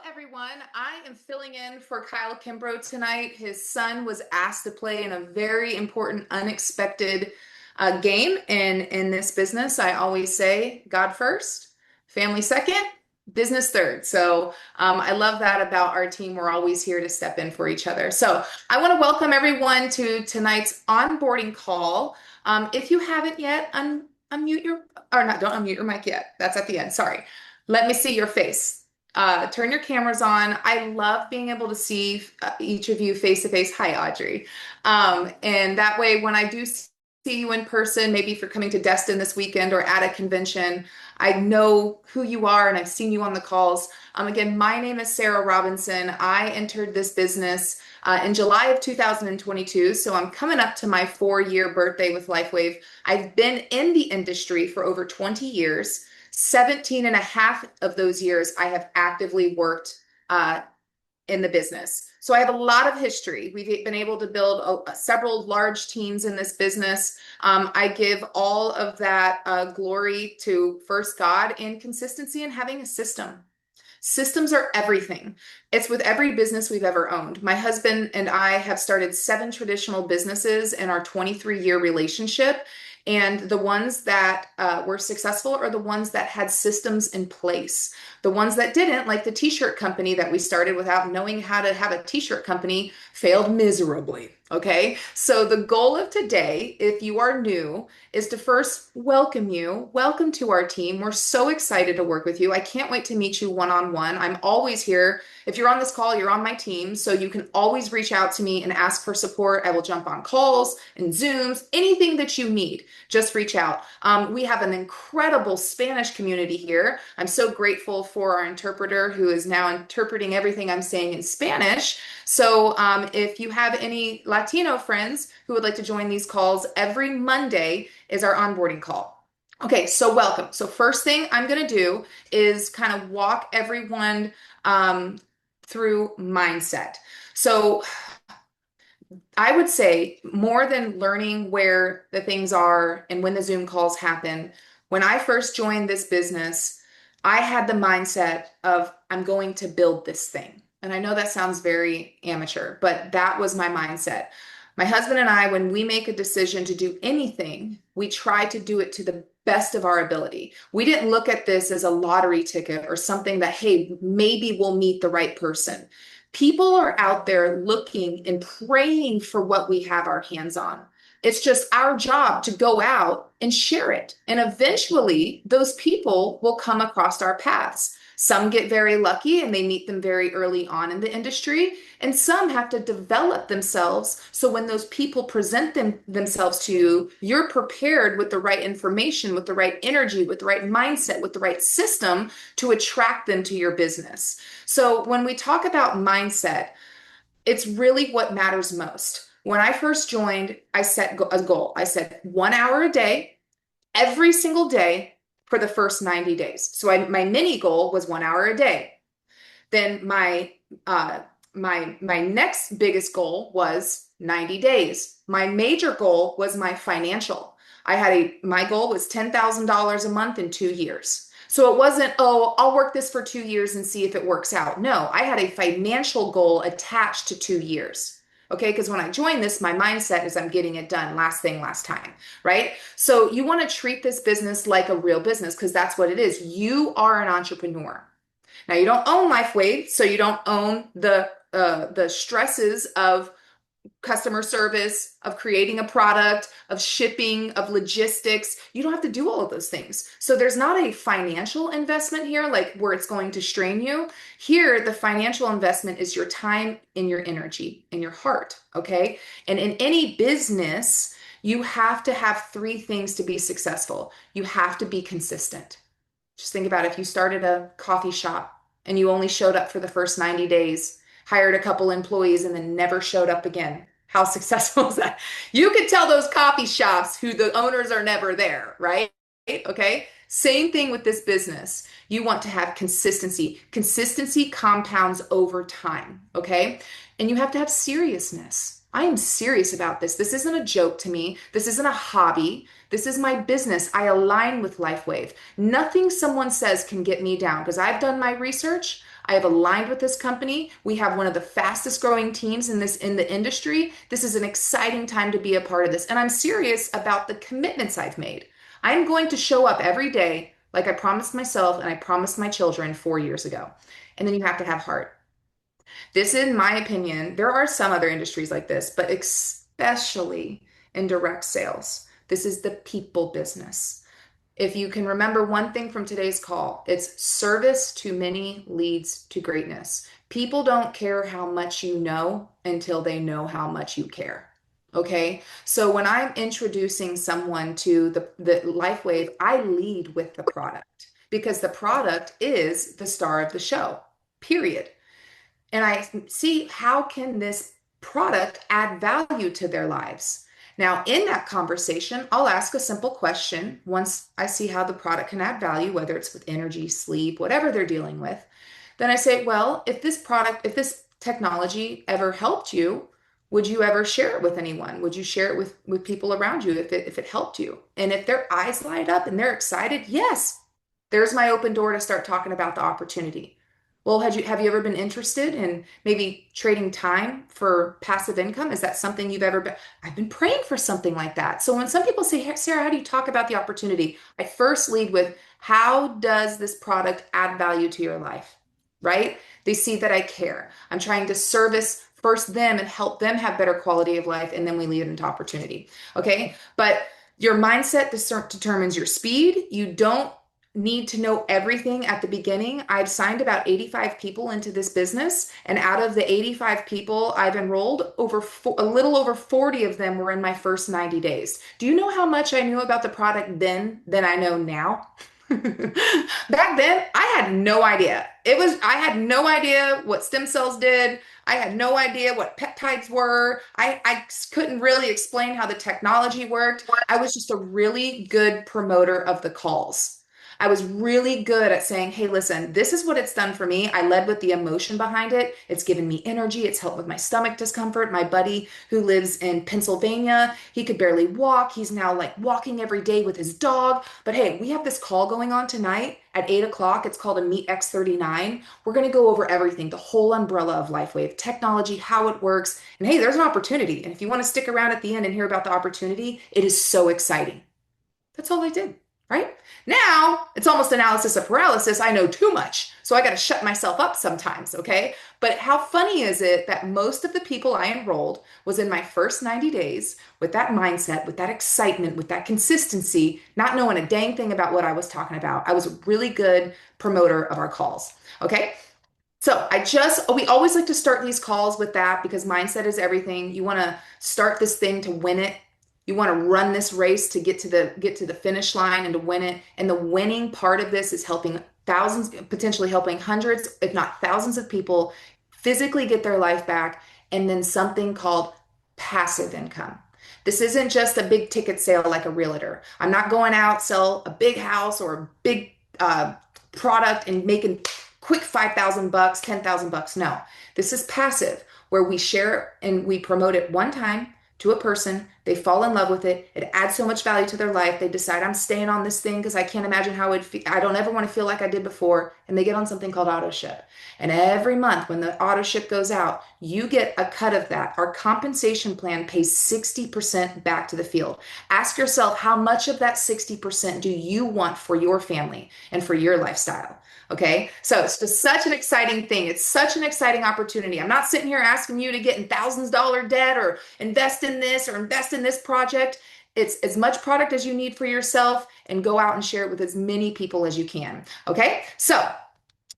everyone. I am filling in for Kyle Kimbrough tonight. His son was asked to play in a very important, unexpected game in this business. I always say God first, family second, business third. I love that about our team. We're always here to step in for each other. So I want to welcome everyone to tonight's onboarding call. If you haven't yet, unmute your, or not, don't unmute your mic yet. That's at the end. Sorry. Let me see your face. Turn your cameras on. I love being able to see each of you face to face. Hi, Audrey. And that way, when I do see you in person, maybe if you're coming to Destin this weekend or at a convention, I know who you are and I've seen you on the calls. Again, my name is Sarah Robinson. I entered this business in July of 2022. So I'm coming up to my 4-year birthday with LifeWave. I've been in the industry for over 20 years. 17 and a half of those years, I have actively worked in the business. So I have a lot of history. We've been able to build several large teams in this business. I give all of that glory to first God and consistency and having a system. Systems are everything. It's with every business we've ever owned. My husband and I have started 7 traditional businesses in our 23-year relationship. And the ones that were successful are the ones that had systems in place. The ones that didn't, like the t-shirt company that we started without knowing how to have a t-shirt company, failed miserably. Okay, so the goal of today, if you are new, is to first welcome you. Welcome to our team. We're so excited to work with you. I can't wait to meet you one-on-one. I'm always here. If you're on this call, you're on my team, so you can always reach out to me and ask for support. I will jump on calls and Zooms, anything that you need, just reach out. We have an incredible Spanish community here. I'm so grateful for our interpreter who is now interpreting everything I'm saying in Spanish. So if you have any Latino friends who would like to join these calls, every Monday is our onboarding call. Okay, so welcome. So first thing I'm going to do is kind of walk everyone through mindset. So I would say more than learning where the things are and when the Zoom calls happen, when I first joined this business, I had the mindset of I'm going to build this thing. And I know that sounds very amateur, but that was my mindset. My husband and I, when we make a decision to do anything, we try to do it to the best of our ability. We didn't look at this as a lottery ticket or something that, hey, maybe we'll meet the right person. People are out there looking and praying for what we have our hands on. It's just our job to go out and share it. And eventually, those people will come across our paths. Some get very lucky and they meet them very early on in the industry, and some have to develop themselves so when those people present themselves to you, you're prepared with the right information, with the right energy, with the right mindset, with the right system to attract them to your business. So when we talk about mindset, it's really what matters most. When I first joined, I set a goal. I said 1 hour a day, every single day, for the first 90 days. So my mini goal was 1 hour a day. Then my next biggest goal was 90 days. My major goal was my financial. My goal was $10,000 a month in 2 years. So it wasn't, oh, I'll work this for 2 years and see if it works out. No, I had a financial goal attached to 2 years. Okay, because when I joined this, my mindset is I'm getting it done last thing, last time, right? So you want to treat this business like a real business because that's what it is. You are an entrepreneur. Now you don't own LifeWave, so you don't own the stresses of customer service, of creating a product, of shipping, of logistics. You don't have to do all of those things. So there's not a financial investment here, like where it's going to strain you. Here, the financial investment is your time and your energy and your heart, okay? And in any business, you have to have 3 things to be successful. You have to be consistent. Just think about if you started a coffee shop and you only showed up for the first 90 days, hired a couple employees, and then never showed up again. How successful is that? You could tell those coffee shops who the owners are never there, right? Okay. Same thing with this business. You want to have consistency. Consistency compounds over time. Okay. And you have to have seriousness. I am serious about this. This isn't a joke to me. This isn't a hobby. This is my business. I align with LifeWave. Nothing someone says can get me down because I've done my research. I have aligned with this company. We have one of the fastest growing teams in the industry. This is an exciting time to be a part of this. And I'm serious about the commitments I've made. I'm going to show up every day like I promised myself and I promised my children 4 years ago. And then you have to have heart. This, in my opinion, there are some other industries like this, but especially in direct sales. This is the people business. If you can remember one thing from today's call, it's service to many leads to greatness. People don't care how much you know until they know how much you care. Okay. So when I'm introducing someone to the LifeWave, I lead with the product because the product is the star of the show, period. And I see how can this product add value to their lives. Now, in that conversation, I'll ask a simple question once I see how the product can add value, whether it's with energy, sleep, whatever they're dealing with. Then I say, well, if this technology ever helped you, would you ever share it with anyone? Would you share it with people around you if it helped you? And if their eyes light up and they're excited, yes, there's my open door to start talking about the opportunity. Well, have you ever been interested in maybe trading time for passive income? Is that something you've ever been? I've been praying for something like that. So when some people say, "Hey, Sarah, how do you talk about the opportunity?" I first lead with, how does this product add value to your life? Right? They see that I care. I'm trying to service first them and help them have better quality of life, and then we lead into opportunity. Okay? But your mindset determines your speed. You don't need to know everything at the beginning. I've signed about 85 people into this business, and out of the 85 people I've enrolled, a little over 40 of them were in my first 90 days. Do you know how much I knew about the product then than I know now? Back then, I had no idea. I had no idea what stem cells did. I had no idea what peptides were. I couldn't really explain how the technology worked. I was just a really good promoter of the calls. I was really good at saying, hey, listen, this is what it's done for me. I led with the emotion behind it. It's given me energy. It's helped with my stomach discomfort. My buddy who lives in Pennsylvania, he could barely walk. He's now like walking every day with his dog. But hey, we have this call going on tonight at 8 o'clock. It's called a Meet X39. We're going to go over everything, the whole umbrella of LifeWave, technology, how it works. And hey, there's an opportunity. And if you want to stick around at the end and hear about the opportunity, it is so exciting. That's all I did. Right? Now, it's almost analysis of paralysis. I know too much. So I got to shut myself up sometimes, okay? But how funny is it that most of the people I enrolled was in my first 90 days with that mindset, with that excitement, with that consistency, not knowing a dang thing about what I was talking about. I was a really good promoter of our calls, okay? So we always like to start these calls with that because mindset is everything. You want to start this thing to win it. You want to run this race to get to the finish line and to win it. And the winning part of this is helping thousands, potentially helping hundreds, if not thousands of people physically get their life back. And then something called passive income. This isn't just a big ticket sale like a realtor. I'm not going out, sell a big house or a big product and making quick 5,000 bucks, 10,000 bucks. No, this is passive where we share and we promote it one time to a person, they fall in love with it, it adds so much value to their life, they decide I'm staying on this thing because I can't imagine how I don't ever want to feel like I did before, and they get on something called auto ship. And every month when the auto ship goes out, you get a cut of that. Our compensation plan pays 60% back to the field. Ask yourself, how much of that 60% do you want for your family and for your lifestyle? Okay, so it's just such an exciting thing. It's such an exciting opportunity. I'm not sitting here asking you to get in $thousands debt or invest in this or invest in this project. It's as much product as you need for yourself and go out and share it with as many people as you can. Okay, so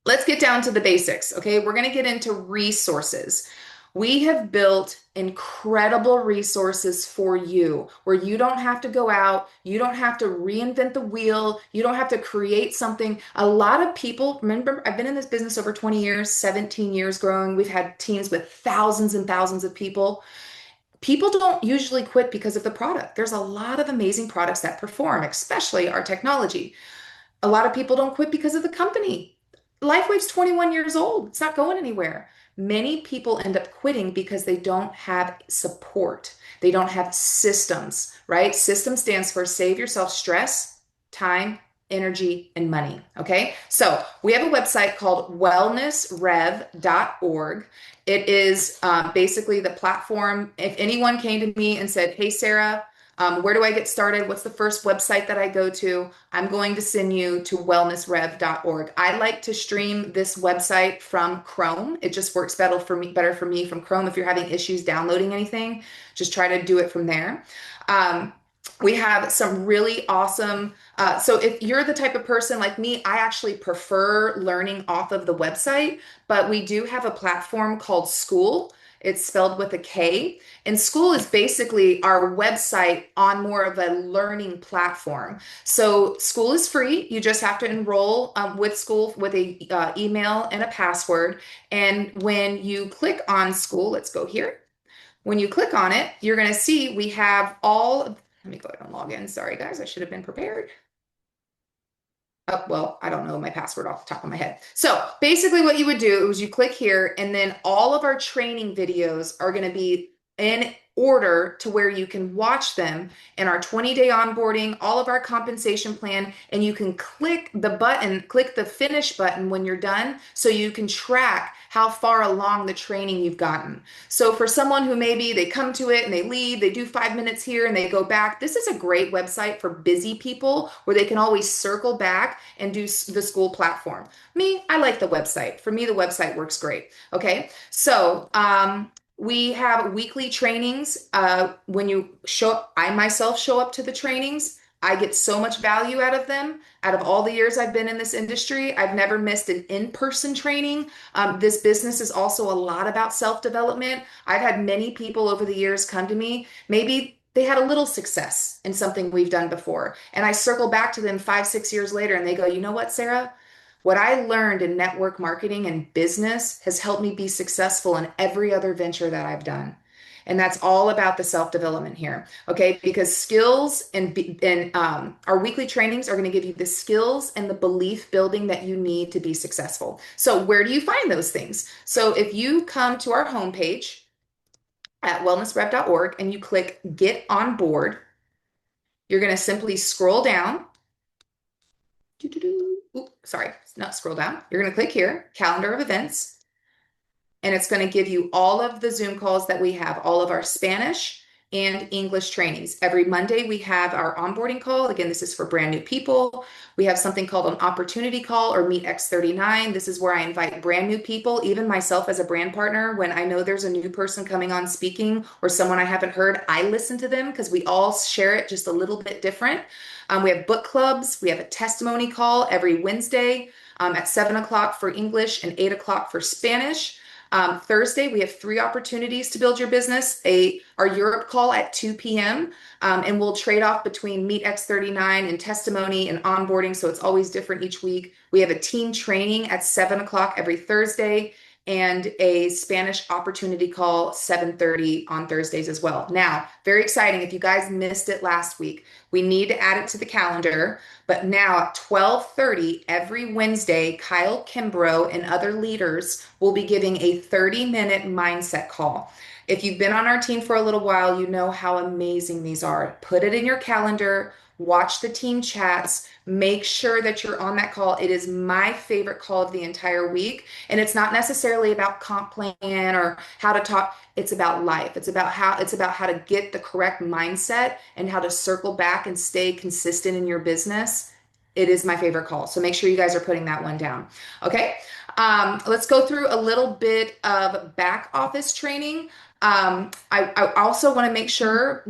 let's get down to the basics. Okay, we're going to get into resources. We have built incredible resources for you where you don't have to go out, you don't have to reinvent the wheel, you don't have to create something. A lot of people, remember, I've been in this business over 20 years, 17 years growing. We've had teams with thousands and thousands of people. People don't usually quit because of the product. There's a lot of amazing products that perform, especially our technology. A lot of people don't quit because of the company. LifeWave's 21 years old. It's not going anywhere. Many people end up quitting because they don't have support. They don't have systems, right? System stands for save yourself stress, time, energy, and money. Okay. So we have a website called wellnessrev.org. It is basically the platform. If anyone came to me and said, "Hey, Sarah, where do I get started? What's the first website that I go to?" I'm going to send you to wellnessrev.org. I like to stream this website from Chrome. It just works better for me from Chrome. If you're having issues downloading anything, just try to do it from there. Um, we have some really awesome. So if you're the type of person like me, I actually prefer learning off of the website, but we do have a platform called School. It's spelled with a K. And School is basically our website on more of a learning platform. So School is free. You just have to enroll with School with a email and a password. And when you click on School, let's go here. When you click on it, you're going to see we have let me go ahead and log in. Sorry, guys, I should have been prepared. Oh, well, I don't know my password off the top of my head. So basically what you would do is you click here and then all of our training videos are going to be in order to where you can watch them in our 20-day onboarding, all of our compensation plan, and you can click the button, click the finish button when you're done so you can track how far along the training you've gotten. So for someone who maybe they come to it and they leave, they do 5 minutes here and they go back, this is a great website for busy people where they can always circle back and do the School platform. Me, I like the website. For me, the website works great. Okay. So, we have weekly trainings. When you show I myself show up to the trainings. I get so much value out of them. Out of all the years I've been in this industry, I've never missed an in-person training. This business is also a lot about self-development. I've had many people over the years come to me. Maybe they had a little success in something we've done before. And I circle back to them 5, 6 years later and they go, "You know what, Sarah? What I learned in network marketing and business has helped me be successful in every other venture that I've done." And that's all about the self-development here. Okay. Because skills and our weekly trainings are going to give you the skills and the belief building that you need to be successful. So where do you find those things? So if you come to our homepage at wellnessrev.org and you click Get On Board, you're going to simply scroll down. Ooh, sorry, not scroll down. You're going to click here, calendar of events, and it's going to give you all of the Zoom calls that we have, all of our Spanish and English trainings. Every Monday, we have our onboarding call. Again, this is for brand new people. We have something called an opportunity call or Meet X39. This is where I invite brand new people, even myself as a brand partner. When I know there's a new person coming on speaking or someone I haven't heard, I listen to them because we all share it just a little bit different. We have book clubs. We have a testimony call every Wednesday at 7 o'clock for English and 8 o'clock for Spanish. Thursday, we have 3 opportunities to build your business. Our Europe call at 2 p.m. And we'll trade off between Meet X39 and testimony and onboarding. So it's always different each week. We have a team training at 7 o'clock every Thursday and a Spanish opportunity call 7:30 on Thursdays as well. Now, very exciting. If you guys missed it last week, we need to add it to the calendar. But now at 12:30 every Wednesday, Kyle Kimbrough and other leaders will be giving a 30-minute mindset call. If you've been on our team for a little while, you know how amazing these are. Put it in your calendar, watch the team chats, make sure that you're on that call. It is my favorite call of the entire week. And it's not necessarily about comp plan or how to talk. It's about life. It's about how to get the correct mindset and how to circle back and stay consistent in your business. It is my favorite call. So make sure you guys are putting that one down. Okay. Let's go through a little bit of back office training. I also want to make sure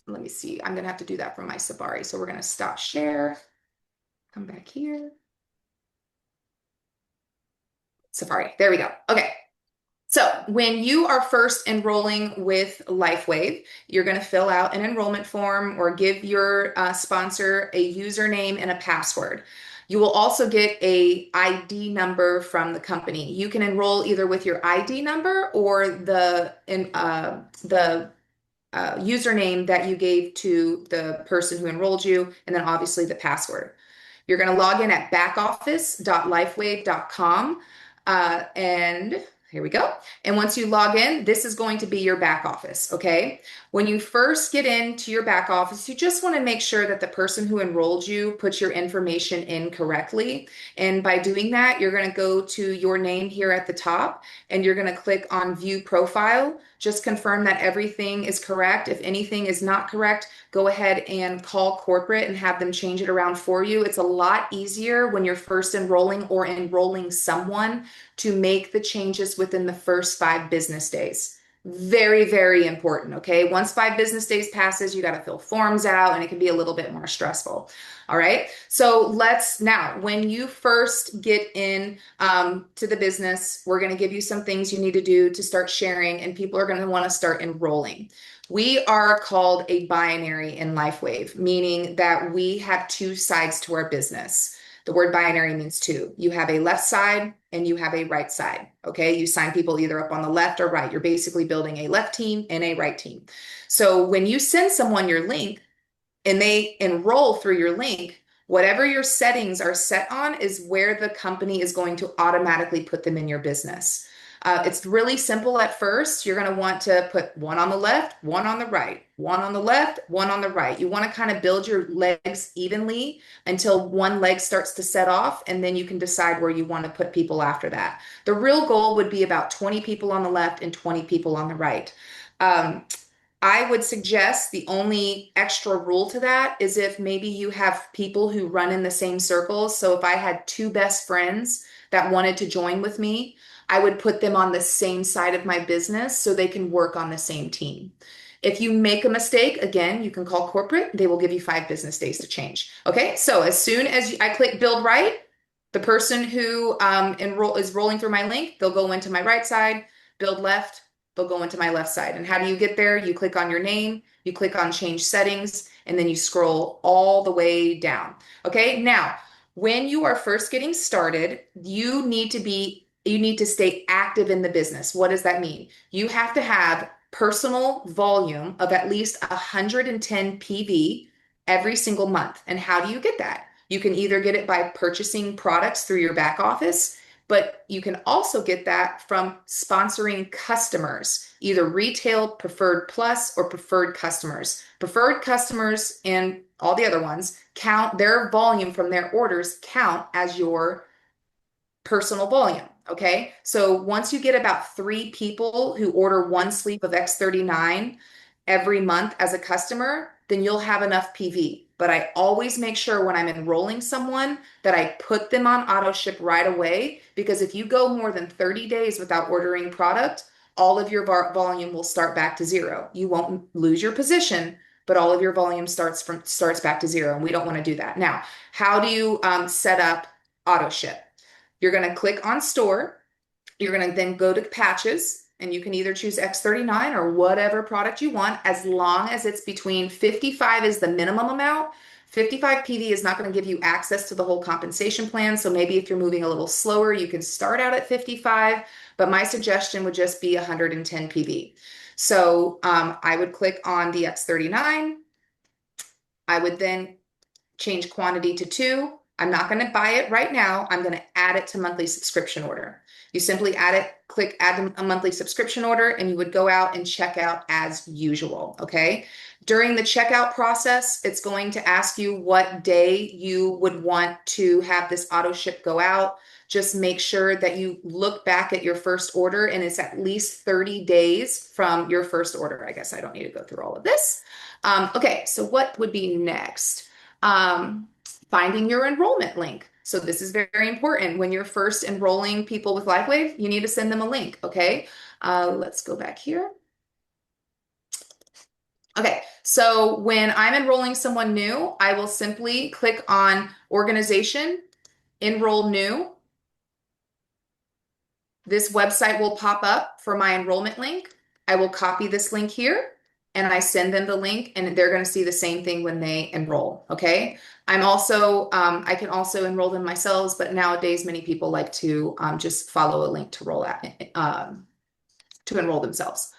let me see, I'm going to have to do that from my Safari. So we're going to stop share, come back here. Safari, there we go. Okay. So when you are first enrolling with LifeWave, you're going to fill out an enrollment form or give your sponsor a username and a password. You will also get a ID number from the company. You can enroll either with your ID number or the username that you gave to the person who enrolled you, and then obviously the password. You're going to log in at backoffice.lifewave.com and Here we go. And once you log in, this is going to be your back office, okay? When you first get into your back office, you just want to make sure that the person who enrolled you puts your information in correctly. And by doing that, you're going to go to your name here at the top and you're going to click on View Profile. Just confirm that everything is correct. If anything is not correct, go ahead and call corporate and have them change it around for you. It's a lot easier when you're first enrolling or enrolling someone to make the changes within the first 5 business days. Very, very important. Okay. Once 5 business days passes, you got to fill forms out and it can be a little bit more stressful. All right. So let's now, when you first get in to the business, we're going to give you some things you need to do to start sharing, and people are going to want to start enrolling. We are called a binary in LifeWave, meaning that we have 2 sides to our business. The word binary means 2. You have a left side and you have a right side. Okay. You sign people either up on the left or right. You're basically building a left team and a right team. So when you send someone your link and they enroll through your link, whatever your settings are set on is where the company is going to automatically put them in your business. It's really simple at first. You're going to want to put one on the left, one on the right, one on the left, one on the right. You want to kind of build your legs evenly until one leg starts to set off, and then you can decide where you want to put people after that. The real goal would be about 20 people on the left and 20 people on the right. I would suggest the only extra rule to that is if maybe you have people who run in the same circles. So if I had 2 best friends that wanted to join with me, I would put them on the same side of my business so they can work on the same team. If you make a mistake, again, you can call corporate. They will give you 5 business days to change. Okay, so as soon as I click build right, the person who is rolling through my link, they'll go into my right side. Build left, they'll go into my left side. And how do you get there? You click on your name, you click on change settings, and then you scroll all the way down. Okay, now when you are first getting started, you need to stay active in the business. What does that mean? You have to have personal volume of at least 110 PV every single month. And how do you get that? You can either get it by purchasing products through your back office, but you can also get that from sponsoring customers, either retail, preferred plus, or preferred customers. Preferred customers and all the other ones count their volume from their orders count as your personal volume. Okay. So once you get about 3 people who order 1 sleeve of X39 every month as a customer, then you'll have enough PV. But I always make sure when I'm enrolling someone that I put them on auto ship right away, because if you go more than 30 days without ordering product, all of your volume will start back to 0. You won't lose your position, but all of your volume starts back to 0, and we don't want to do that. Now, how do you set up auto ship? You're going to click on store. You're going to then go to patches, and you can either choose X39 or whatever product you want, as long as it's between 55 is the minimum amount. 55 PV is not going to give you access to the whole compensation plan. So maybe if you're moving a little slower, you can start out at 55, but my suggestion would just be 110 PV. So I would click on the X39. I would then change quantity to 2. I'm not going to buy it right now. I'm going to add it to monthly subscription order. You simply add it, click add a monthly subscription order, and you would go out and check out as usual. Okay. During the checkout process, it's going to ask you what day you would want to have this auto ship go out. Just make sure that you look back at your first order and it's at least 30 days from your first order. I guess I don't need to go through all of this. Okay. So what would be next? Finding your enrollment link. So this is very, very important. When you're first enrolling people with LifeWave, you need to send them a link. Okay. Let's go back here. Okay. So when I'm enrolling someone new, I will simply click on organization, enroll new. This website will pop up for my enrollment link. I will copy this link here and I send them the link, and they're going to see the same thing when they enroll. Okay. I'm also, I can also enroll them myself, but nowadays many people like to just follow a link to roll out, to enroll themselves.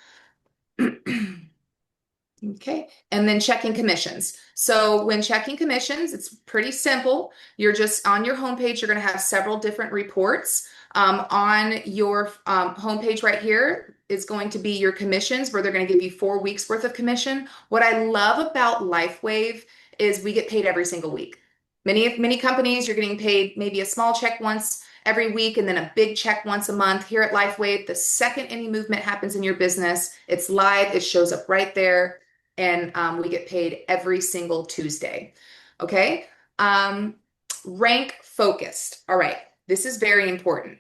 Okay. And then checking commissions. So when checking commissions, it's pretty simple. You're just on your homepage, you're going to have several different reports. On your homepage right here is going to be your commissions, where they're going to give you 4 weeks worth of commission. What I love about LifeWave is we get paid every single week. Many companies, you're getting paid maybe a small check once every week and then a big check once a month. Here at LifeWave, the second any movement happens in your business, it's live, it shows up right there, and we get paid every single Tuesday. Okay. Um, Rank focused. All right. This is very important.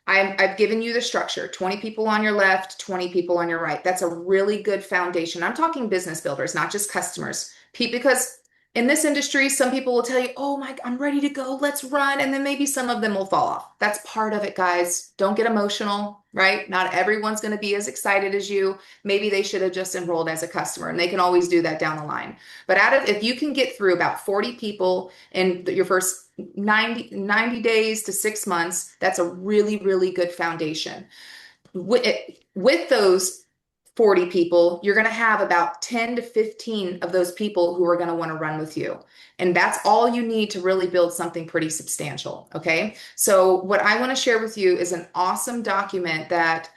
I've given you the structure, 20 people on your left, 20 people on your right. That's a really good foundation. I'm talking business builders, not just customers. Because in this industry, some people will tell you, oh my, I'm ready to go, let's run. And then maybe some of them will fall off. That's part of it, guys. Don't get emotional, right? Not everyone's going to be as excited as you. Maybe they should have just enrolled as a customer, and they can always do that down the line. But if you can get through about 40 people in your first 90 days to 6 months, that's a really, really good foundation. With those 40 people, you're going to have about 10 to 15 of those people who are going to want to run with you. And that's all you need to really build something pretty substantial. Okay. So what I want to share with you is an awesome document that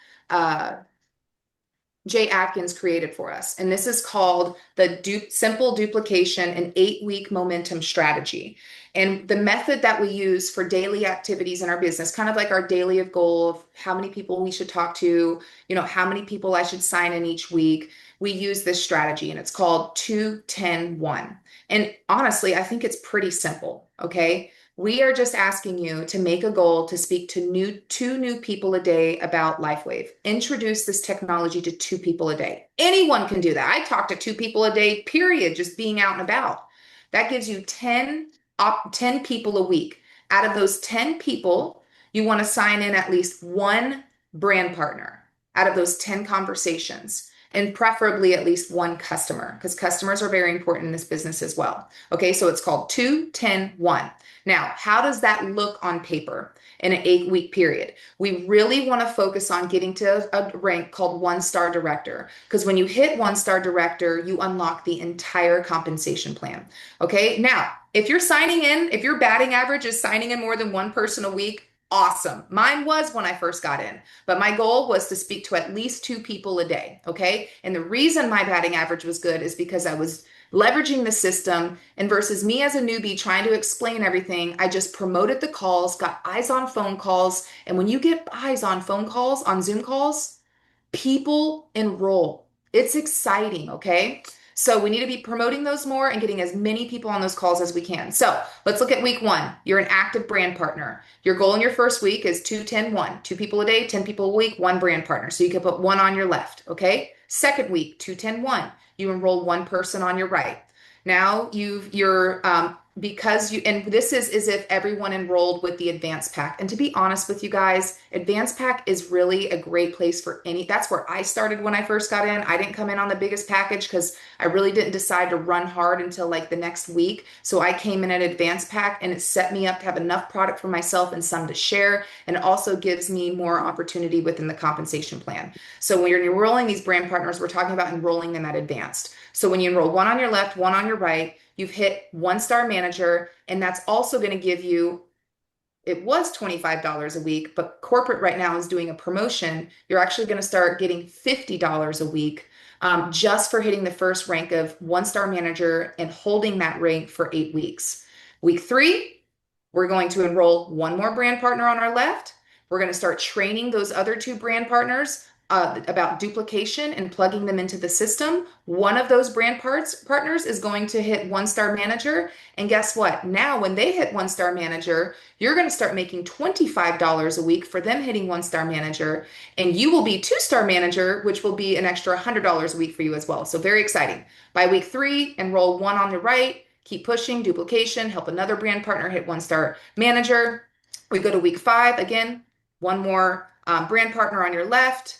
Jay Atkins created for us. And this is called the Simple Duplication and 8-Week Momentum Strategy. And the method that we use for daily activities in our business, kind of like our daily goal of how many people we should talk to, how many people I should sign in each week. We use this strategy, and it's called 2-10-1. And honestly, I think it's pretty simple. Okay. We are just asking you to make a goal to speak to two new people a day about LifeWave. Introduce this technology to 2 people a day. Anyone can do that. I talk to 2 people a day, period, just being out and about. That gives you 10 people a week. Out of those 10 people, you want to sign in at least one brand partner out of those 10 conversations, and preferably at least one customer, because customers are very important in this business as well. Okay, so it's called 2-10-1. Now, how does that look on paper in an 8-week period? We really want to focus on getting to a rank called 1-star director, because when you hit 1-star director, you unlock the entire compensation plan. Okay, now, if your batting average is signing in more than one person a week, awesome. Mine was when I first got in, but my goal was to speak to at least 2 people a day. Okay. And the reason my batting average was good is because I was leveraging the system, and versus me as a newbie trying to explain everything, I just promoted the calls, got eyes on phone calls. And when you get eyes on phone calls, on Zoom calls, people enroll. It's exciting, okay? So we need to be promoting those more and getting as many people on those calls as we can. So let's look at week 1. You're an active brand partner. Your goal in your first week is 2-10-1. 2 people a day, 10 people a week, one brand partner. So you can put one on your left, okay? Second week, 2-10-1. You enroll one person on your right. Now and this is as if everyone enrolled with the advanced pack. And to be honest with you guys, advanced pack is really a great place for that's where I started when I first got in. I didn't come in on the biggest package because I really didn't decide to run hard until like the next week. So I came in at advanced pack, and it set me up to have enough product for myself and some to share. And it also gives me more opportunity within the compensation plan. So when you're enrolling these brand partners, we're talking about enrolling them at advanced. So when you enroll one on your left, one on your right, you've hit 1-star manager, and that's also going to give you, it was $25 a week, but corporate right now is doing a promotion. You're actually going to start getting $50 a week just for hitting the first rank of 1-star manager and holding that rank for 8 weeks. Week 3, we're going to enroll one more brand partner on our left. We're going to start training those other 2 brand partners about duplication and plugging them into the system. One of those brand partners is going to hit 1-star manager. And guess what? Now, when they hit 1-star manager, you're going to start making $25 a week for them hitting 1-star manager. And you will be 2-star manager, which will be an extra $100 a week for you as well. So very exciting. By week 3, enroll one on the right, keep pushing, duplication, help another brand partner hit 1-star manager. We go to week 5, again, one more brand partner on your left.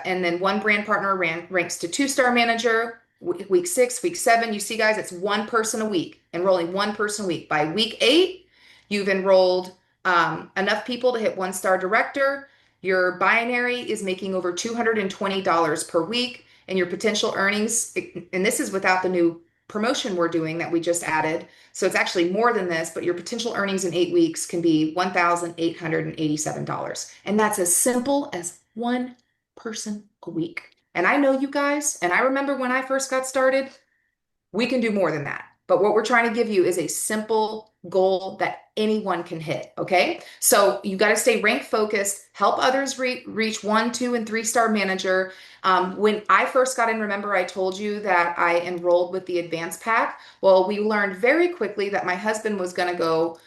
And then one brand partner ranks to 2-star manager. Week 6, week 7, you see, guys, it's one person a week, enrolling one person a week. By week 8, you've enrolled enough people to hit 1-star director. Your binary is making over $220 per week, and your potential earnings, and this is without the new promotion we're doing that we just added. So it's actually more than this, but your potential earnings in 8 weeks can be $1,887. And that's as simple as one person a week. And I know you guys, and I remember when I first got started, we can do more than that. But what we're trying to give you is a simple goal that anyone can hit. Okay. So you got to stay rank focused, help others reach 1, 2, and 3 star manager. When I first got in, remember I told you that I enrolled with the advanced pack? Well, we learned very quickly that my husband was going to go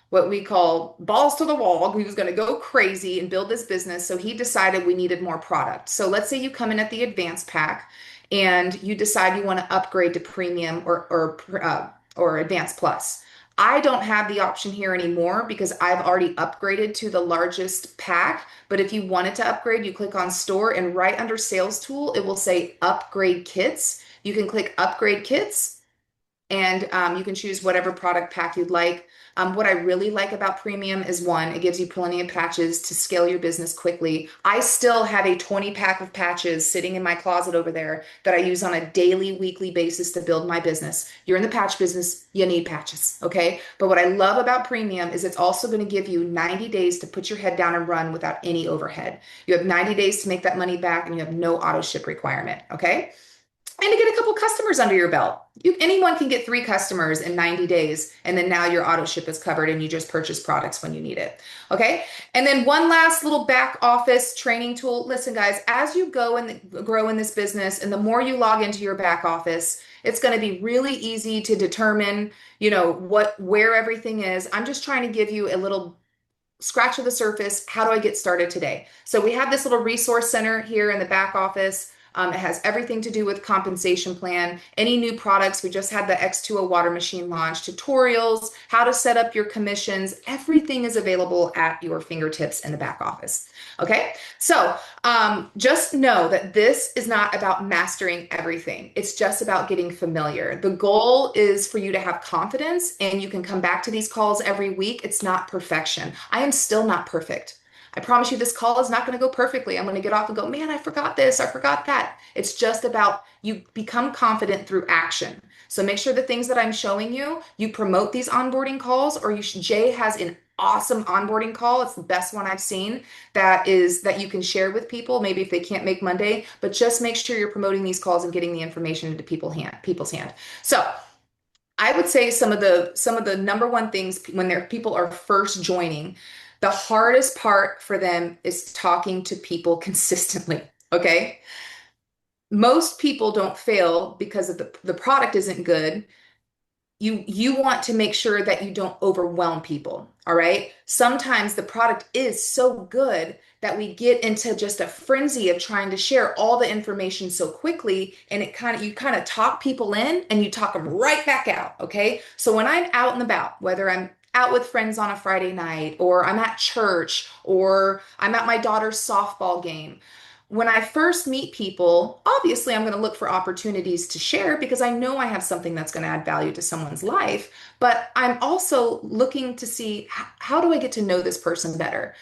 what we call balls to the wall. He was going to go crazy and build this business. So he decided we needed more product. So let's say you come in at the advanced pack and you decide you want to upgrade to premium or advanced plus. I don't have the option here anymore because I've already upgraded to the largest pack. But if you wanted to upgrade, you click on store and right under sales tool, it will say upgrade kits. You can click upgrade kits and you can choose whatever product pack you'd like. What I really like about premium is one, it gives you plenty of patches to scale your business quickly. I still have a 20 pack of patches sitting in my closet over there that I use on a daily, weekly basis to build my business. You're in the patch business, you need patches, okay? But what I love about premium is it's also going to give you 90 days to put your head down and run without any overhead. You have 90 days to make that money back and you have no auto ship requirement, okay? And to get a couple customers under your belt. Anyone can get 3 customers in 90 days, and then now your auto ship is covered and you just purchase products when you need it. Okay. And then one last little back office training tool. Listen, guys, as you go and grow in this business, and the more you log into your back office, it's going to be really easy to determine, where everything is. I'm just trying to give you a little scratch of the surface. How do I get started today? So we have this little resource center here in the back office. It has everything to do with compensation plan, any new products. We just had the X2O water machine launch, tutorials, how to set up your commissions. Everything is available at your fingertips in the back office. Okay, so just know that this is not about mastering everything. It's just about getting familiar. The goal is for you to have confidence and you can come back to these calls every week. It's not perfection. I am still not perfect. I promise you this call is not going to go perfectly. I'm going to get off and go, man, I forgot this, I forgot that. It's just about you become confident through action. So make sure the things that I'm showing you, you promote these onboarding calls, or Jay has an awesome onboarding call. It's the best one I've seen that you can share with people, maybe if they can't make Monday, but just make sure you're promoting these calls and getting the information into people's hand. So I would say some of the number one things when people are first joining, the hardest part for them is talking to people consistently. Okay. Most people don't fail because of the product isn't good. You want to make sure that you don't overwhelm people. All right. Sometimes the product is so good that we get into just a frenzy of trying to share all the information so quickly, and you kind of talk people in and you talk them right back out. Okay. So when I'm out and about, whether I'm out with friends on a Friday night, or I'm at church, or I'm at my daughter's softball game, when I first meet people, obviously I'm going to look for opportunities to share because I know I have something that's going to add value to someone's life. But I'm also looking to see how do I get to know this person better?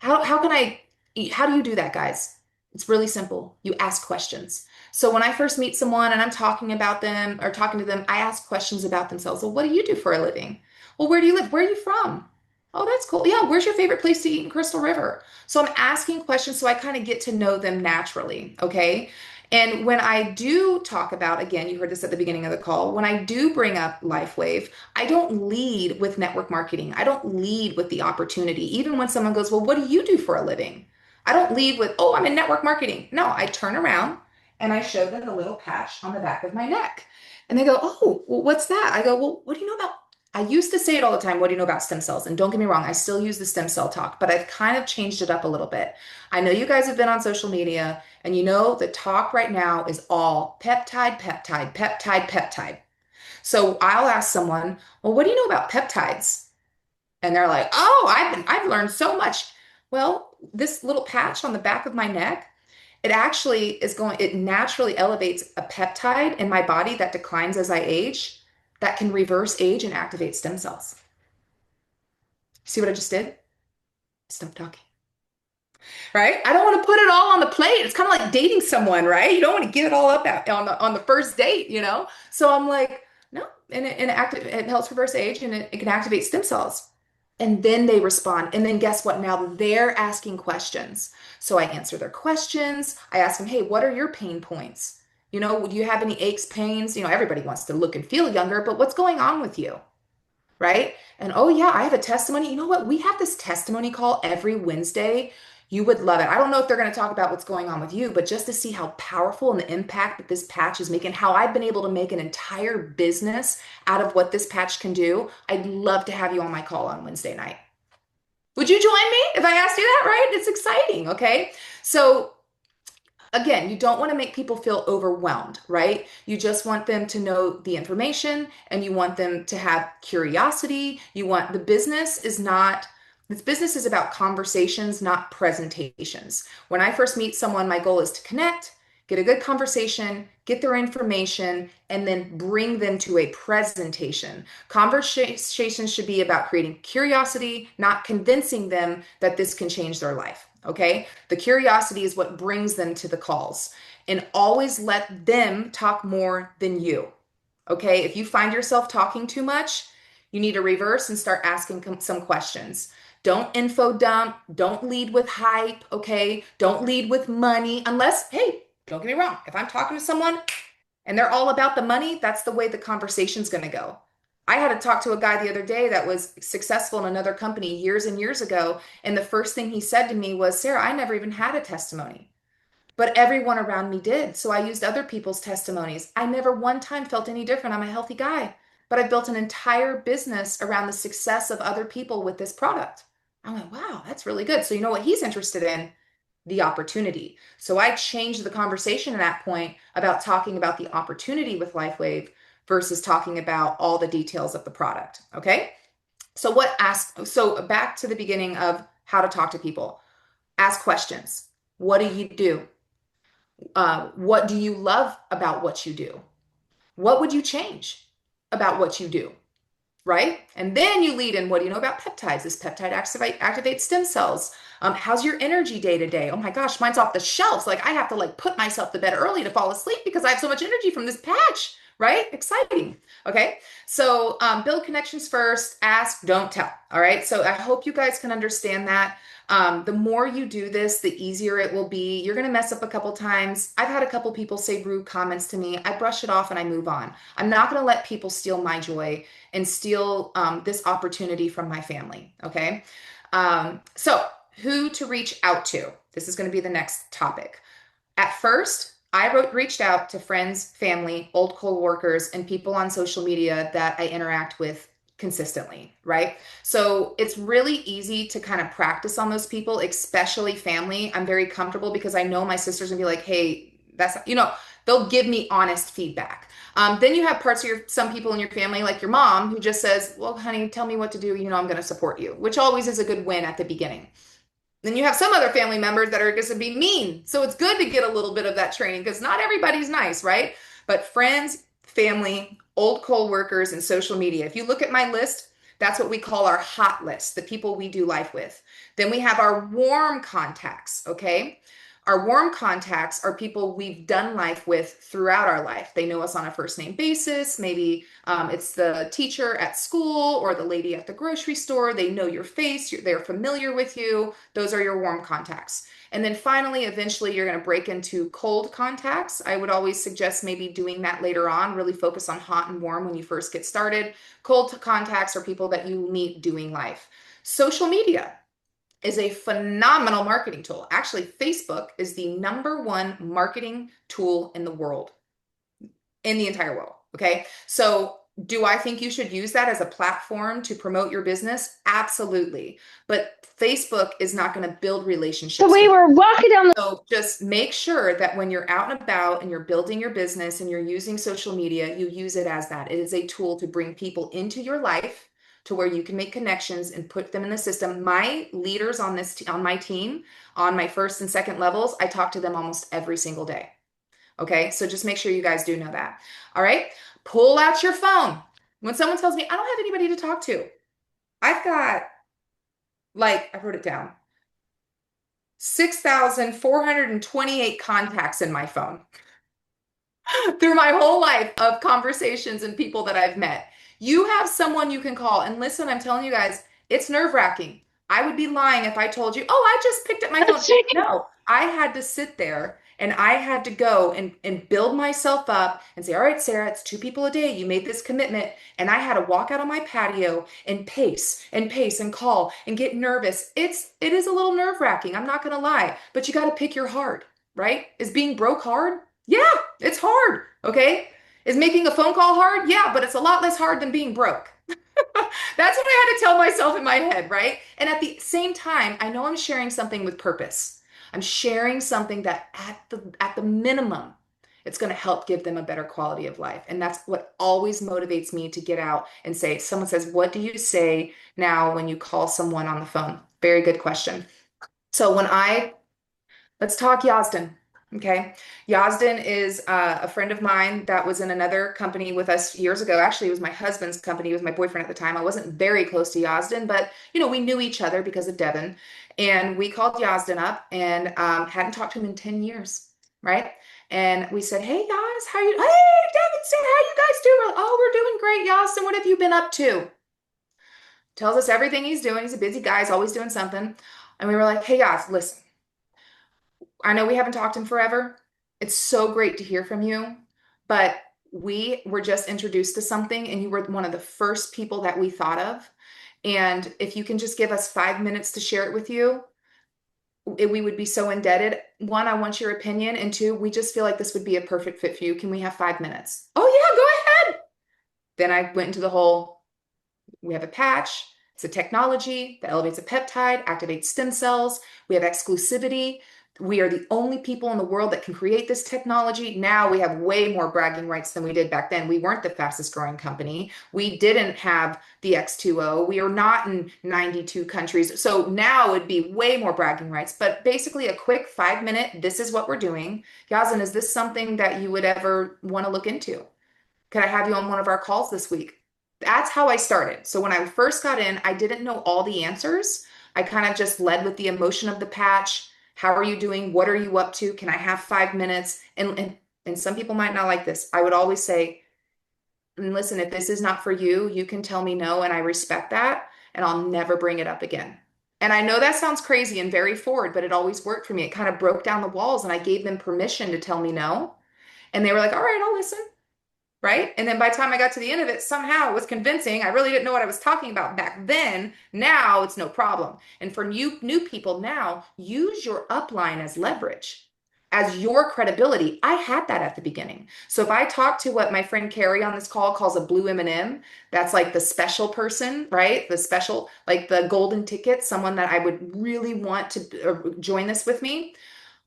How do you do that, guys? It's really simple. You ask questions. So when I first meet someone and I'm talking about them or talking to them, I ask questions about themselves. Well, what do you do for a living? Well, where do you live? Where are you from? Oh, that's cool. Yeah, where's your favorite place to eat in Crystal River? So I'm asking questions so I kind of get to know them naturally, okay? And when I do talk about, again, you heard this at the beginning of the call, when I do bring up LifeWave, I don't lead with network marketing. I don't lead with the opportunity. Even when someone goes, well, what do you do for a living? I don't lead with, oh, I'm in network marketing. No, I turn around and I show them the little patch on the back of my neck. And they go, oh, well, what's that? I go, well, what do you know about I used to say it all the time, what do you know about stem cells? And don't get me wrong, I still use the stem cell talk, but I've kind of changed it up a little bit. I know you guys have been on social media, and you know the talk right now is all peptide, peptide, peptide, peptide. So I'll ask someone, well, what do you know about peptides? And they're like, oh, I've learned so much. Well, this little patch on the back of my neck, it naturally elevates a peptide in my body that declines as I age that can reverse age and activate stem cells. See what I just did? Stop talking. Right? I don't want to put it all on the plate. It's kind of like dating someone, right? You don't want to get it all up on the first date, you know? So I'm like, it helps reverse age and it can activate stem cells. And then they respond. And then guess what? Now they're asking questions. So I answer their questions. I ask them, hey, what are your pain points? Do you have any aches, pains? Everybody wants to look and feel younger, but what's going on with you? Right? And oh, yeah, I have a testimony. You know what? We have this testimony call every Wednesday. You would love it. I don't know if they're going to talk about what's going on with you, but just to see how powerful and the impact that this patch is making, how I've been able to make an entire business out of what this patch can do, I'd love to have you on my call on Wednesday night. Would you join me if I asked you that, right? It's exciting, okay? So again, you don't want to make people feel overwhelmed, right? You just want them to know the information and you want them to have curiosity. This business is about conversations, not presentations. When I first meet someone, my goal is to connect, get a good conversation, get their information, and then bring them to a presentation. Conversations should be about creating curiosity, not convincing them that this can change their life. Okay. The curiosity is what brings them to the calls, and always let them talk more than you. Okay. If you find yourself talking too much, you need to reverse and start asking some questions. Don't info dump. Don't lead with hype. Okay. Don't lead with money unless, hey, don't get me wrong. If I'm talking to someone and they're all about the money, that's the way the conversation's going to go. I had to talk to a guy the other day that was successful in another company years and years ago. And the first thing he said to me was, Sarah, I never even had a testimony, but everyone around me did. So I used other people's testimonies. I never one time felt any different. I'm a healthy guy, but I built an entire business around the success of other people with this product. I went, wow, that's really good. So you know what he's interested in? The opportunity. So I changed the conversation at that point about talking about the opportunity with LifeWave versus talking about all the details of the product. Okay. So back to the beginning of how to talk to people. Ask questions. What do you do? What do you love about what you do? What would you change about what you do? Right? And then you lead in, what do you know about peptides? This peptide activates stem cells. How's your energy day to day? Oh my gosh, mine's off the shelves. Like I have to put myself to bed early to fall asleep because I have so much energy from this patch. Right? Exciting. Okay. So build connections first, ask, don't tell. All right. So I hope you guys can understand that. The more you do this, the easier it will be. You're going to mess up a couple times. I've had a couple people say rude comments to me. I brush it off and I move on. I'm not going to let people steal my joy and steal this opportunity from my family. Okay. So who to reach out to? This is going to be the next topic. At first, I reached out to friends, family, old coworkers, and people on social media that I interact with consistently, right? So it's really easy to kind of practice on those people, especially family. I'm very comfortable because I know my sister's gonna be like, hey, they'll give me honest feedback. Then you have some people in your family, like your mom, who just says, well, honey, tell me what to do. I'm going to support you, which always is a good win at the beginning. Then you have some other family members that are going to be mean. So it's good to get a little bit of that training because not everybody's nice, right? But friends, family, old co-workers, and social media. If you look at my list, that's what we call our hot list, the people we do life with. Then we have our warm contacts, okay? Our warm contacts are people we've done life with throughout our life. They know us on a first name basis. Maybe it's the teacher at school or the lady at the grocery store. They know your face. They're familiar with you. Those are your warm contacts. And then finally, eventually, you're going to break into cold contacts. I would always suggest maybe doing that later on. Really focus on hot and warm when you first get started. Cold contacts are people that you meet doing life. Social media is a phenomenal marketing tool. Actually, Facebook is the #1 marketing tool in the world, in the entire world. Okay. So do I think you should use that as a platform to promote your business? Absolutely. But Facebook is not going to build relationships. So we were walking down the. So just make sure that when you're out and about and you're building your business and you're using social media, you use it as that. It is a tool to bring people into your life to where you can make connections and put them in the system. My leaders on my team, on my first and second levels, I talk to them almost every single day. Okay, so just make sure you guys do know that. All right, pull out your phone. When someone tells me I don't have anybody to talk to, I've got, I wrote it down, 6,428 contacts in my phone. through my whole life of conversations and people that I've met. You have someone you can call. And listen, I'm telling you guys, it's nerve-wracking. I would be lying if I told you, oh, I just picked up my phone. No, I had to sit there and I had to go and build myself up and say, all right, Sarah, it's two people a day. You made this commitment. And I had to walk out on my patio and pace and call and get nervous. It is a little nerve-wracking. I'm not gonna lie, but you got to pick your heart, right? Is being broke hard? Yeah, it's hard. Okay. Is making a phone call hard? Yeah, but it's a lot less hard than being broke. That's what I had to tell myself in my head, right? And at the same time, I know I'm sharing something with purpose. I'm sharing something that at the minimum, it's going to help give them a better quality of life. And that's what always motivates me to get out and say, someone says, "What do you say now when you call someone on the phone?" Very good question. So let's talk Yazdan. Okay. Yazdan is a friend of mine that was in another company with us years ago. Actually, it was my husband's company. He was my boyfriend at the time. I wasn't very close to Yazdan, but we knew each other because of Devin. And we called Yazdan up and hadn't talked to him in 10 years. Right. And we said, "Hey guys, how you? Hey, Devin, say, how you guys doing?" We're like, "Oh, we're doing great, Yazdan. What have you been up to?" Tells us everything he's doing. He's a busy guy. He's always doing something. And we were like, "Hey guys, listen. I know we haven't talked in forever. It's so great to hear from you, but we were just introduced to something and you were one of the first people that we thought of. And if you can just give us 5 minutes to share it with you, we would be so indebted. One, I want your opinion. And two, we just feel like this would be a perfect fit for you. Can we have 5 minutes? Oh, yeah, go ahead. Then I went into the whole, we have a patch. It's a technology that elevates a peptide, activates stem cells. We have exclusivity. We are the only people in the world that can create this technology. Now we have way more bragging rights than we did back then. We weren't the fastest growing company. We didn't have the X2O. We are not in 92 countries. So now it'd be way more bragging rights. But basically, a quick 5 minute, this is what we're doing. Yazin, is this something that you would ever want to look into? Could I have you on one of our calls this week? That's how I started. So when I first got in, I didn't know all the answers. I kind of just led with the emotion of the patch. How are you doing? What are you up to? Can I have 5 minutes? And some people might not like this. I would always say, listen, if this is not for you, you can tell me no, and I respect that, and I'll never bring it up again. And I know that sounds crazy and very forward, but it always worked for me. It kind of broke down the walls, and I gave them permission to tell me no. And they were like, all right, I'll listen, right? And then by the time I got to the end of it, somehow it was convincing. I really didn't know what I was talking about back then. Now it's no problem. And for new people now, use your upline as leverage, as your credibility. I had that at the beginning. So if I talk to what my friend Carrie on this call calls a blue M&M, that's like the special person, right? The special, like the golden ticket, someone that I would really want to join this with me.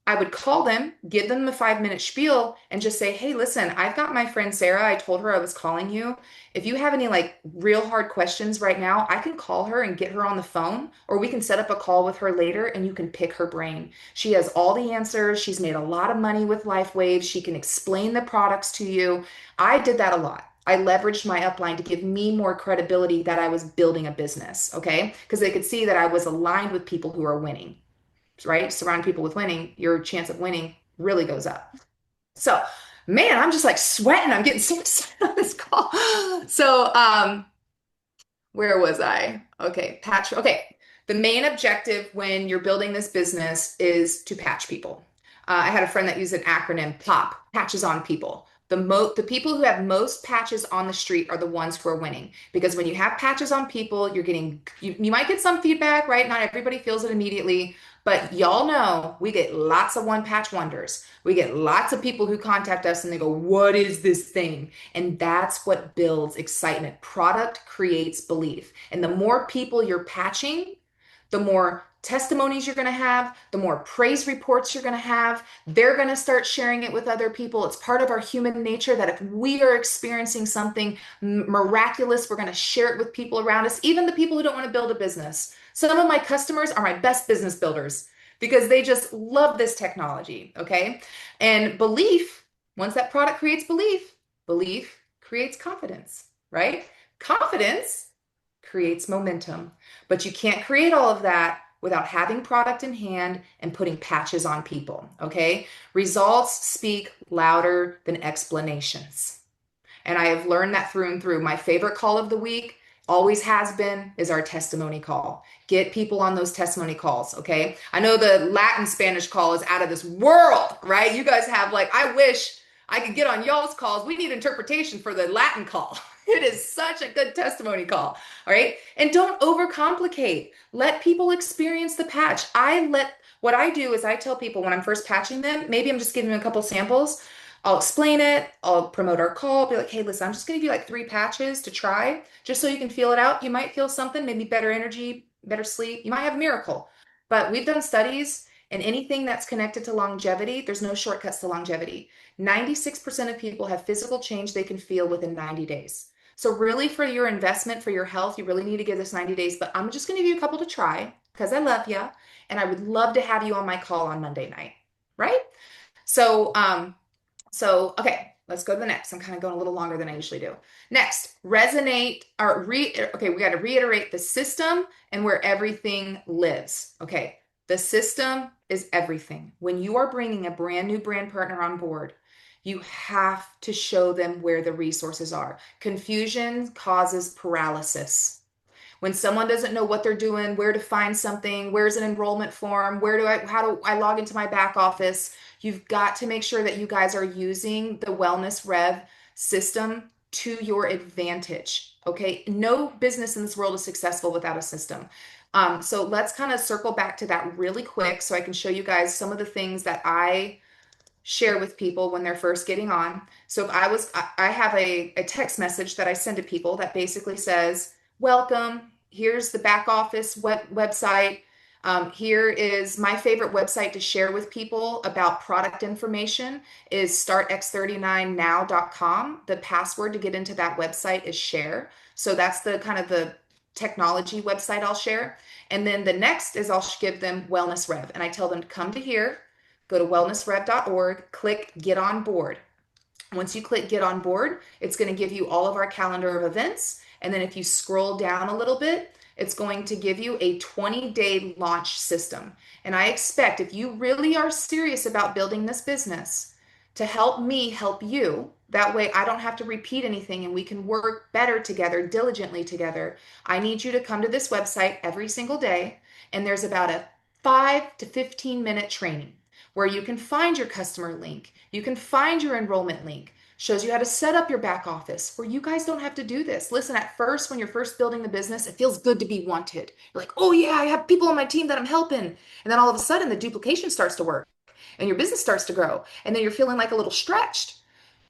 I would call them, give them a 5 minute spiel, and just say, "Hey, listen, I've got my friend Sarah. I told her I was calling you. If you have any like real hard questions right now, I can call her and get her on the phone, or we can set up a call with her later and you can pick her brain. She has all the answers. She's made a lot of money with LifeWave. She can explain the products to you." I did that a lot. I leveraged my upline to give me more credibility that I was building a business, okay? Because they could see that I was aligned with people who are winning, right? Surround people with winning, your chance of winning really goes up. So, man, I'm just like sweating. I'm getting so excited on this call. So, where was I? Okay, patch. Okay, the main objective when you're building this business is to patch people. I had a friend that used an acronym POP, patches on people. The people who have most patches on the street are the ones who are winning, because when you have patches on people, you might get some feedback, right? Not everybody feels it immediately, but y'all know we get lots of one patch wonders. We get lots of people who contact us and they go, "What is this thing?" And that's what builds excitement. Product creates belief. And the more people you're patching, the more testimonies you're going to have, the more praise reports you're going to have. They're going to start sharing it with other people. It's part of our human nature that if we are experiencing something miraculous, we're going to share it with people around us, even the people who don't want to build a business. Some of my customers are my best business builders because they just love this technology, okay? And belief, once that product creates belief, belief creates confidence, right? Confidence creates momentum. But you can't create all of that without having product in hand and putting patches on people. Okay. Results speak louder than explanations. And I have learned that through and through. My favorite call of the week always has been is our testimony call. Get people on those testimony calls, okay? I know the Latin Spanish call is out of this world, right? You guys have like, I wish I could get on y'all's calls. We need interpretation for the Latin call. It is such a good testimony call, all right? And don't overcomplicate. Let people experience the patch. What I do is I tell people when I'm first patching them, maybe I'm just giving them a couple samples. I'll explain it. I'll promote our call. Be like, hey, listen, I'm just going to give you like 3 patches to try just so you can feel it out. You might feel something, maybe better energy, better sleep. You might have a miracle. But we've done studies and anything that's connected to longevity, there's no shortcuts to longevity. 96% of people have physical change they can feel within 90 days. So, really, for your investment, for your health, you really need to give this 90 days. But I'm just going to give you a couple to try because I love you. And I would love to have you on my call on Monday night. Right? So, okay, let's go to the next. I'm kind of going a little longer than I usually do. Next, resonate or okay, we got to reiterate the system and where everything lives. Okay, the system is everything. When you are bringing a brand new brand partner on board, you have to show them where the resources are. Confusion causes paralysis. When someone doesn't know what they're doing, where to find something, where's an enrollment form, how do I log into my back office? You've got to make sure that you guys are using the Wellness Rev system to your advantage. Okay. No business in this world is successful without a system. So let's kind of circle back to that really quick so I can show you guys some of the things that I share with people when they're first getting on. So if I have a text message that I send to people that basically says, welcome, here's the back office website. Here is my favorite website to share with people about product information is startx39now.com. The password to get into that website is share. So that's the kind of the technology website I'll share. And then the next is I'll give them Wellness Rev and I tell them to come to here, go to wellnessrev.org, click get on board. Once you click get on board, it's going to give you all of our calendar of events. And then if you scroll down a little bit, it's going to give you a 20-day launch system. And I expect if you really are serious about building this business to help me help you, that way I don't have to repeat anything and we can work better together, diligently together. I need you to come to this website every single day. And there's about a 5 to 15-minute training where you can find your customer link, you can find your enrollment link, shows you how to set up your back office where you guys don't have to do this. Listen, at first, when you're first building the business, it feels good to be wanted. You're like, oh yeah, I have people on my team that I'm helping. And then all of a sudden the duplication starts to work and your business starts to grow. And then you're feeling like a little stretched.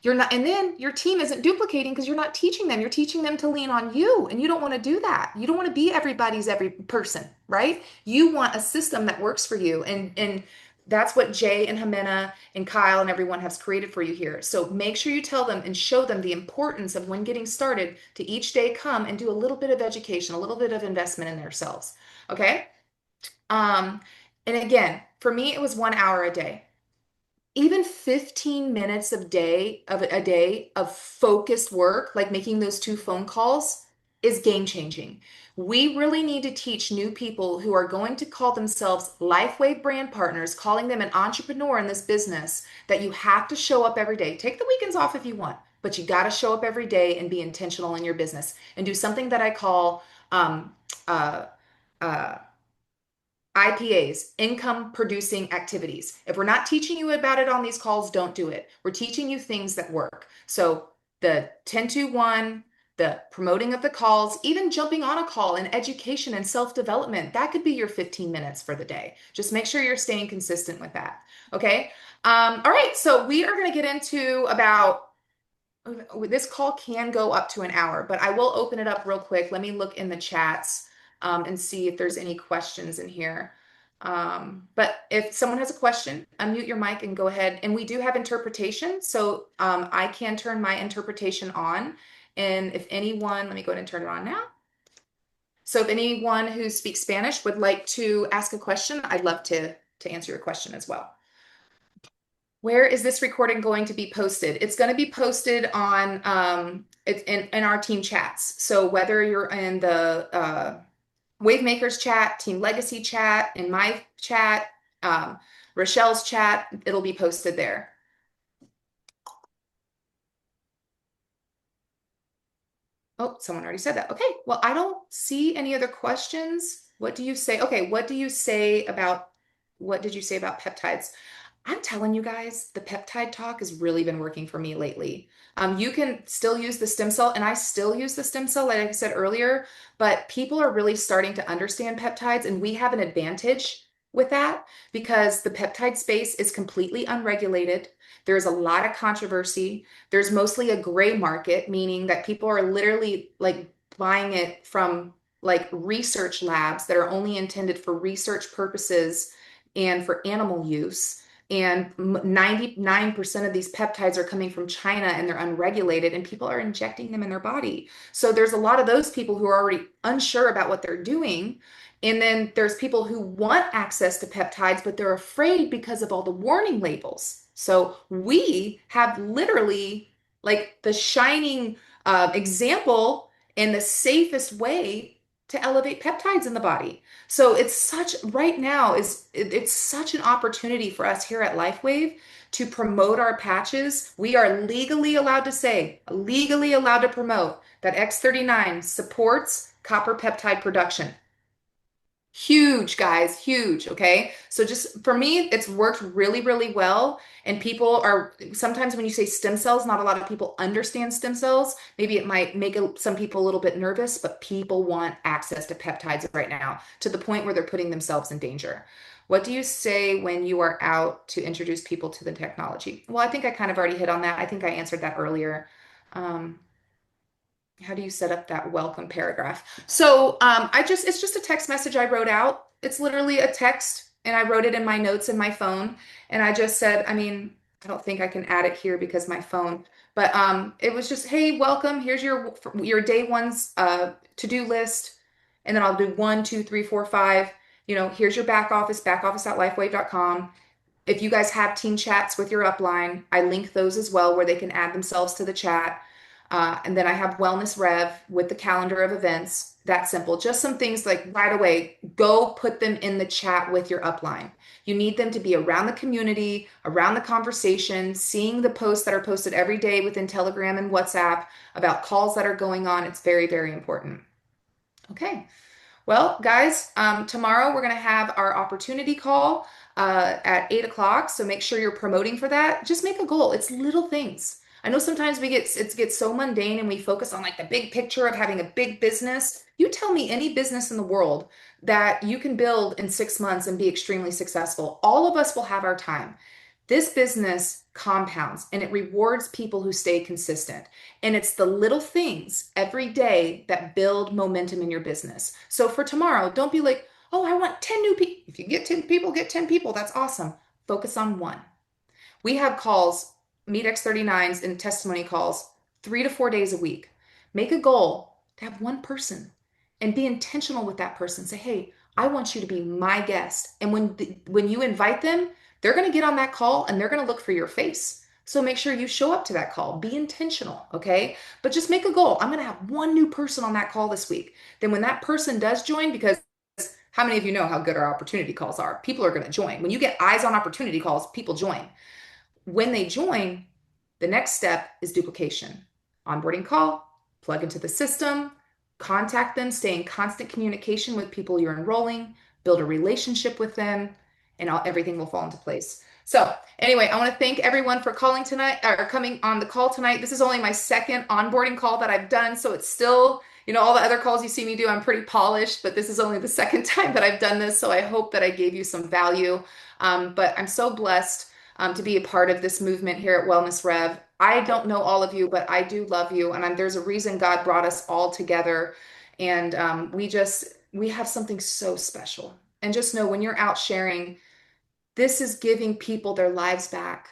You're not, and then your team isn't duplicating because you're not teaching them. You're teaching them to lean on you, and you don't want to do that. You don't want to be everybody's every person, right? You want a system that works for you, and that's what Jay and Jimena and Kyle and everyone has created for you here. So make sure you tell them and show them the importance of when getting started to each day come and do a little bit of education, a little bit of investment in themselves. Okay. Um, and again, for me, it was 1 hour a day. Even 15 minutes of a day of focused work, like making those 2 phone calls, is game changing. We really need to teach new people who are going to call themselves LifeWave brand partners, calling them an entrepreneur in this business, that you have to show up every day. Take the weekends off if you want, but you got to show up every day and be intentional in your business and do something that I call uh, uh, IPAs, income producing activities. If we're not teaching you about it on these calls, don't do it. We're teaching you things that work. So the 10-1, the promoting of the calls, even jumping on a call in education and self-development, that could be your 15 minutes for the day. Just make sure you're staying consistent with that. Okay. All right. So we are going to get into about, this call can go up to an hour, but I will open it up real quick. Let me look in the chats and see if there's any questions in here. But if someone has a question, unmute your mic and go ahead. And we do have interpretation, so I can turn my interpretation on. And if anyone, let me go ahead and turn it on now. So if anyone who speaks Spanish would like to ask a question, I'd love to answer your question as well. Where is this recording going to be posted? It's going to be posted on in our team chats. So whether you're in the Wavemakers chat, Team Legacy chat, in my chat, um, Rochelle's chat. It'll be posted there. Oh, someone already said that. Okay. Well, I don't see any other questions. What do you say? Okay. What did you say about peptides? I'm telling you guys, the peptide talk has really been working for me lately. You can still use the stem cell, and I still use the stem cell, like I said earlier, but people are really starting to understand peptides, and we have an advantage with that because the peptide space is completely unregulated. There's a lot of controversy. There's mostly a gray market, meaning that people are literally like buying it from like research labs that are only intended for research purposes and for animal use. And 99% of these peptides are coming from China and they're unregulated, and people are injecting them in their body. So there's a lot of those people who are already unsure about what they're doing. And then there's people who want access to peptides, but they're afraid because of all the warning labels. So we have literally like the shining example and the safest way to elevate peptides in the body. So it's such right now it's such an opportunity for us here at LifeWave to promote our patches. We are legally allowed to promote that X39 supports copper peptide production. Huge, guys, huge. Okay. So just for me, it's worked really, really well. And people are sometimes when you say stem cells, not a lot of people understand stem cells. Maybe it might make some people a little bit nervous, but people want access to peptides right now to the point where they're putting themselves in danger. What do you say when you are out to introduce people to the technology? Well, I think I kind of already hit on that. I think I answered that earlier. Um, how do you set up that welcome paragraph? So it's just a text message I wrote out. It's literally a text and I wrote it in my notes in my phone. And I just said, I mean, I don't think I can add it here because my phone, but it was just, hey, welcome. Here's your day one's to-do list. And then I'll do one, two, three, four, five. Here's your back office@lifewave.com. If you guys have team chats with your upline, I link those as well where they can add themselves to the chat. And then I have Wellness Rev with the calendar of events. That simple. Just some things like right away, go put them in the chat with your upline. You need them to be around the community, around the conversation, seeing the posts that are posted every day within Telegram and WhatsApp about calls that are going on. It's very, very important. Okay. Well, guys, tomorrow we're going to have our opportunity call at 8 o'clock. So make sure you're promoting for that. Just make a goal. It's little things. I know sometimes it gets so mundane and we focus on like the big picture of having a big business. You tell me any business in the world that you can build in 6 months and be extremely successful. All of us will have our time. This business compounds and it rewards people who stay consistent. And it's the little things every day that build momentum in your business. So for tomorrow, don't be like, oh, I want 10 new people. If you get 10 people, get 10 people. That's awesome. Focus on one. We have calls, Meet X39s and testimony calls 3 to 4 days a week. Make a goal to have one person and be intentional with that person. Say, hey, I want you to be my guest. And when you invite them, they're going to get on that call and they're going to look for your face. So make sure you show up to that call. Be intentional, okay? But just make a goal. I'm going to have one new person on that call this week. Then when that person does join, because how many of you know how good our opportunity calls are? People are going to join. When you get eyes on opportunity calls, people join. When they join, the next step is duplication. Onboarding call, plug into the system, contact them, stay in constant communication with people you're enrolling, build a relationship with them, and everything will fall into place. So, anyway, I want to thank everyone for calling tonight or coming on the call tonight. This is only my second onboarding call that I've done, so it's still, all the other calls you see me do, I'm pretty polished, but this is only the second time that I've done this, so I hope that I gave you some value. But I'm so blessed to be a part of this movement here at Wellness Rev. I don't know all of you, but I do love you. And there's a reason God brought us all together. And we have something so special. And just know when you're out sharing, this is giving people their lives back.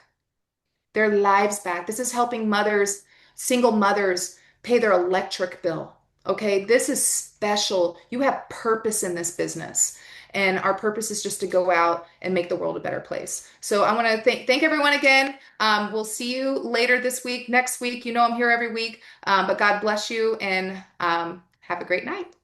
Their lives back. This is helping mothers, single mothers, pay their electric bill. Okay, this is special. You have purpose in this business. And our purpose is just to go out and make the world a better place. So I want to thank everyone again. We'll see you later this week, next week. I'm here every week. But God bless you and have a great night.